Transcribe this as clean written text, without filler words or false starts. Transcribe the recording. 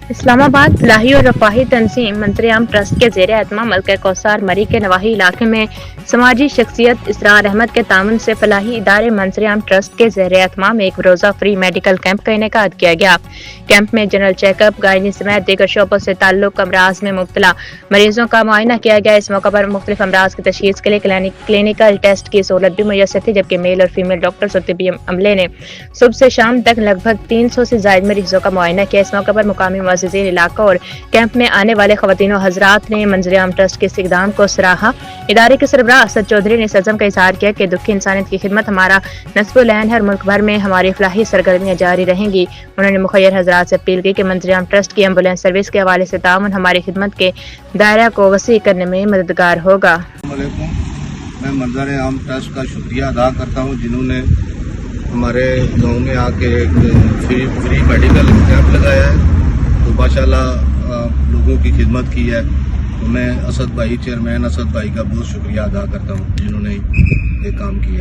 اسلام آباد فلاحی اور رفاہی تنظیم منظر-عام ٹرسٹ کے زیر اہتمام ملکہ کوثر مری کے نواحی علاقے میں سماجی شخصیت اسرار احمد کے تعاون سے فلاحی ادارے منظر-عام ٹرسٹ کے زیر اہتمام ایک روزہ فری میڈیکل کیمپ کا انعقاد کیا گیا۔ کیمپ میں جنرل چیک اپ، گائنی سمیت دیگر شعبوں سے تعلق امراض میں مبتلا مریضوں کا معائنہ کیا گیا۔ اس موقع پر مختلف امراض کی تشخیص کے لیے کلینکل ٹیسٹ کی سہولت بھی میسر تھی، جبکہ میل اور فیمیل ڈاکٹرز اور طبی عملے نے صبح سے شام تک لگ بھگ 300 سے زائد مریضوں کا معائنہ کیا۔ اس موقع پر مقامی معززین علاقہ اور کیمپ میں آنے والے خواتین و حضرات نے منظر-عام ٹرسٹ کے اس اقدام کو سراہا۔ ادارے کے سربراہ اسد چودھری نے اس عزم کا اظہار کیا کہ دکھی انسانیت کی خدمت ہمارا نصب العین ہے اور ملک بھر میں ہماری فلاحی سرگرمیاں جاری رہیں گی۔ انہوں نے مخیر حضرات سے اپیل کی کہ منظر-عام ٹرسٹ کی ایمبولینس سروس کے حوالے سے تعاون ہماری خدمت کے دائرہ کو وسیع کرنے میں مددگار ہوگا۔ السلام علیکم، میں منظر-عام ٹرسٹ کا شکریہ ادا کرتا ہوں جنہوں نے ہمارے گاؤں میں آ کے ایک فری میڈیکل کیمپ لگایا ہے، تو ماشاءاللہ لوگوں کی خدمت کی ہے۔ تو میں اسد بھائی چیئرمین اسد بھائی کا بہت شکریہ ادا کرتا ہوں جنہوں نے یہ کام کیا۔